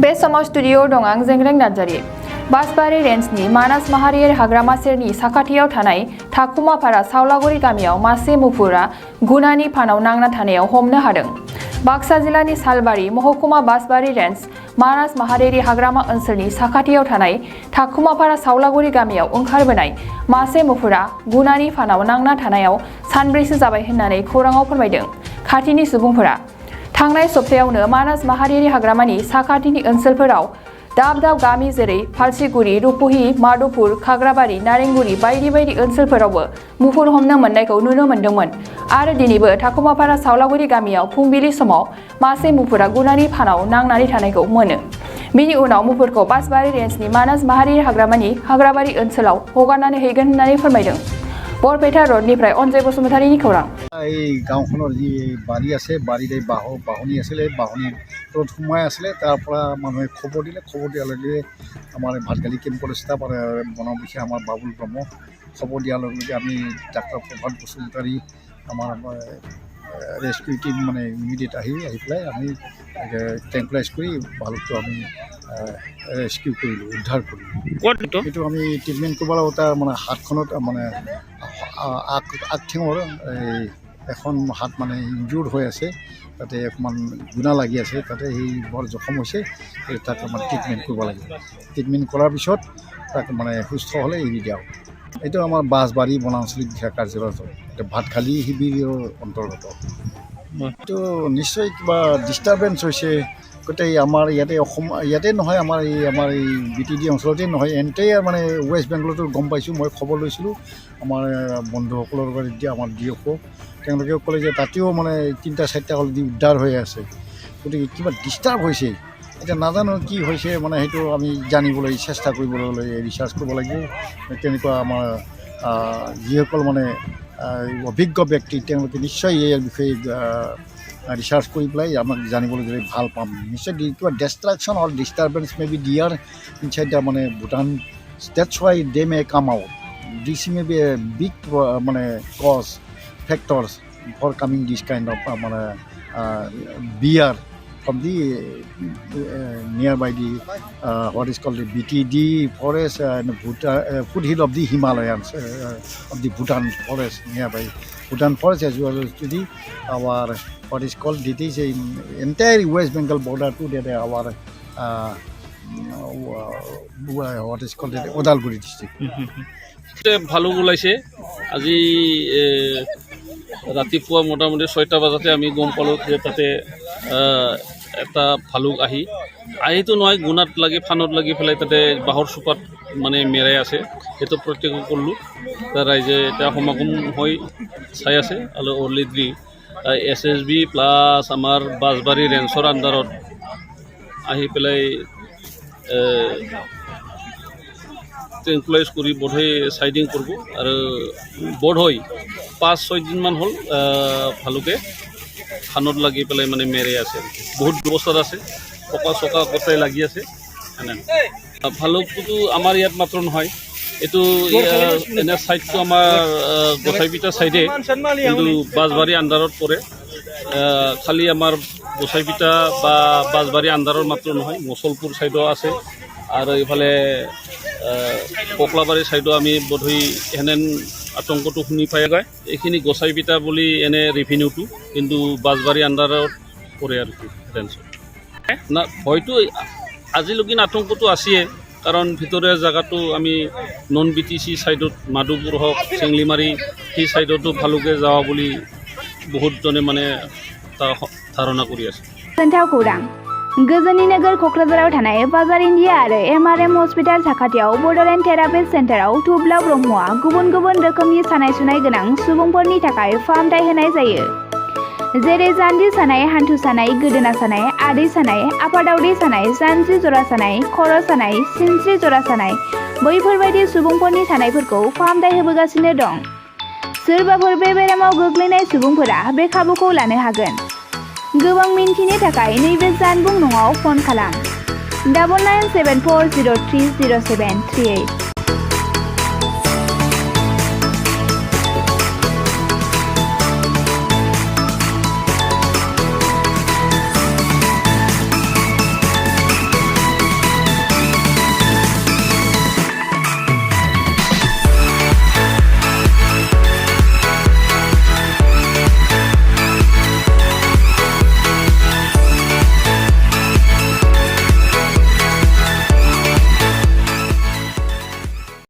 बे समाव स्टुडिअ दं आं जेंग्रें नार्जारी। बासबारि रेन्जनि मानास माहारियारि हाग्रामा सेरनि साखाथियाव थानाय थाखुमापारा सावलागुरि गामियाव मासे मुफुरा गुनानि फानाव नांना थानायाव हमनो हादों। बाक्सा जिल्लानि सालबारि महकुमा बासबारि रेन्ज मानास माहारियारि हाग्रामा ओनसोलनि साखाथियाव थानाय थाखुमापारा सावलागुरि गामियाव ओंखारबोनाय मासे मुफुरा गुनानि फानाव नांना थानायाव सानब्रैसो जाबाय होननानै खौराङाव फोरमायदों खाथिनि सुबुंफोरा। थांनाय सप्तायावनो मानास माहारियारि हाग्रामानि साखाथिनि ओनसोलफोराव दाब दाब गामि जेरै फालसिगुरि, रुपहि, माधवपुर, खाग्राबारि, नारेंगुरि बायदि बायदि ओनसोलफोरावबो मुफुर हमनो मोननायखौ नुनो मोन्दोंमोन आरो दिनैबो थाखुमापारा सावलागुरि गामियाव फुंबिलि समाव मासे मुफुरा गुनानि फानाव नांनानै थानायखौ मोनो। बिनि उनाव मुफुरखौ बासबारि रेन्जनि मानास माहारियारि हाग्रामानि हाग्राबारि ओनसोलाव हगारनानै हैगोन होननानै फोरमायदों। बरपेटा रोडनिफ्राय अनजय बसुमतारीनि खौरां। गाँवखर जी बारी आसे बारीते बाहनी आছিলে बाहनी सोमाय आছিলে तारपरा मानुहे खबर दिले खबर दियार लगे आमार भातगाली केम्पर स्टाफ और बनबिषे आमार बाबुल ब्रह्म खबर दियार लगे आमी डाक्टर प्रभात बसुमतारी आमार रेस्किउ टीम माने इमिडिएट आही पेलाय आमी ट्रेंकुलाइज करी भालुकटो आमी रेस्किउ करिलो उद्धार करिलो एटु आमी ट्रिटमेंट करबाला तार माने हातखनत माने आगठेङर এখন হাত মানে ইনজুৰ্ড হৈ আছে তাতে অকণমান গুণা লাগি আছে তাতে সেই বৰ জখম হৈছে তাক মানে ট্ৰিটমেণ্ট কৰিব লাগিব ট্ৰিটমেণ্ট কৰাৰ পিছত তাক মানে সুস্থ হ'লে এৰি দিয়া হ'ব এইটো আমাৰ বাঁছবাৰী বনাঞ্চলিক বিষয়া কাৰ্যালয়ত এটা ভাতখালী শিবিৰৰ অন্তৰ্গত এইটো নিশ্চয় কিবা ডিষ্টাৰ্বেঞ্চ হৈছে গোটেই আমাৰ ইয়াতে নহয় আমাৰ এই BTD অঞ্চলতে নহয় এণ্টায়াৰ মানে ৱেষ্ট বেংগলতো গম পাইছোঁ মই খবৰ লৈছিলোঁ আমাৰ বন্ধুসকলৰ লগত এতিয়া আমাৰ DFO তেওঁলোকে ক'লে যে তাতেও মানে ৩-৪টা অলৰেডি উদ্ধাৰ হৈ আছে গতিকে কিবা ডিষ্টাৰ্ব হৈছে এতিয়া নাজানো কি হৈছে মানে সেইটো আমি জানিবলৈ চেষ্টা কৰিবলৈ ৰিচাৰ্চ কৰিব লাগিব তেনেকুৱা আমাৰ যিসকল মানে অভিজ্ঞ ব্যক্তি তেওঁলোকে নিশ্চয় এই বিষয়ে ৰিচাৰ্চ কৰি পেলাই আমাক জানিবলৈ গ'লে ভাল পাম নিশ্চয় কিবা distraction or disturbance may be there inside the মানে Bhutan dates why they may come out this may be a big মানে cause factors for coming this kind of beer from the nearby the what is called the BTD forest and foothill of the Himalayas of the Bhutan forest nearby Bhutan forest as well as to the our what is called it is in entire West Bengal border to the our what is called the Odalguri district. ভালুক ওলাইছে আজি ৰাতিপুৱা মোটামুটি 6টা বজাতে আমি গম পালোঁ যে তাতে এটা ভালুক আহিতো নহয় গুণাত লাগি ফানত লাগি পেলাই তাতে বাঁহৰ চোপাত মানে মেৰাই আছে সেইটো প্ৰত্যক্ষ কৰিলোঁ ৰাইজে এতিয়া সমাগম হৈ চাই আছে আৰু অলৰেডি SSB প্লাছ আমাৰ বাসবাৰী ৰেঞ্জৰ আণ্ডাৰত আহি পেলাই ট্ৰেংকুলাইজ কৰি বোধহয় চাইডিং কৰিব আৰু বোধহয় 5-6 দিনমান হ'ল ভালুকে খানত লাগি পেলাই মানে মেৰে আছে বহুত ব্যৱস্থাত আছে পকা চকা গোটাই লাগি আছে ভালুকটো আমাৰ ইয়াত মাত্ৰ নহয় এইটো এনে চাইডটো আমাৰ গোসাইপিটা চাইডে কিন্তু বাসবাৰী আণ্ডাৰত পৰে খালি আমাৰ গোসাইপিটা বা বাসবাৰী আণ্ডাৰৰ মাত্ৰ নহয় মুছলপুৰ চাইডো আছে আৰু এইফালে পকলাবাৰী চাইডো আমি বোধহয় হেনেন আতংকটো শুনি পাই যায় এইখিনি গোসাইপিটা বুলি এনে ৰেভিনিউটো কিন্তু বাসবাৰী আণ্ডাৰত পৰে আৰু কি ৰেঞ্জত না হয়তো আজিলৈকে আতংকটো আছে কাৰণ ভিতৰীয়া জেগাটো আমি নন BTC চাইডত মাধৱপুৰ হওক চেংলিমাৰী সেই চাইডতো ভালুকে যাওয়া বুলি বহুতজনে মানে ধাৰণা কৰি আছে गोजोननि नोगोर क'क्राझाराव थानाय बाजार इन्डिया आरो MRM हस्पिटाल साखाथियाव बड'लेण्ड थेरापिस्ट सेन्टाराव थुब्ला ब्रह्मआ गुबुन गुबुन रोखोमनि सानाय सुनाय गोनां सुबुंफोरनि थाखाय फाहामथाय होनाय जायो जेरै जान्जि सानाय हान्थु सानाय गोदोना सानाय आदै सानाय आफादावदै सानाय जानजि जरा सानाय खर' सानाय सिनस्रि जरा सानाय बैफोरबायदि सुबुंफोरनि सानायफोरखौ फाहामथाय होबोगासिनो दं सोरबाफोर बे बेरामाव गोग्लैनाय सुबुंफोरा बे खाबुखौ लानो हागोन गोबां मिन्थिनो थाखाय नैबे जानबुं नङाव फन खालाम 9974030738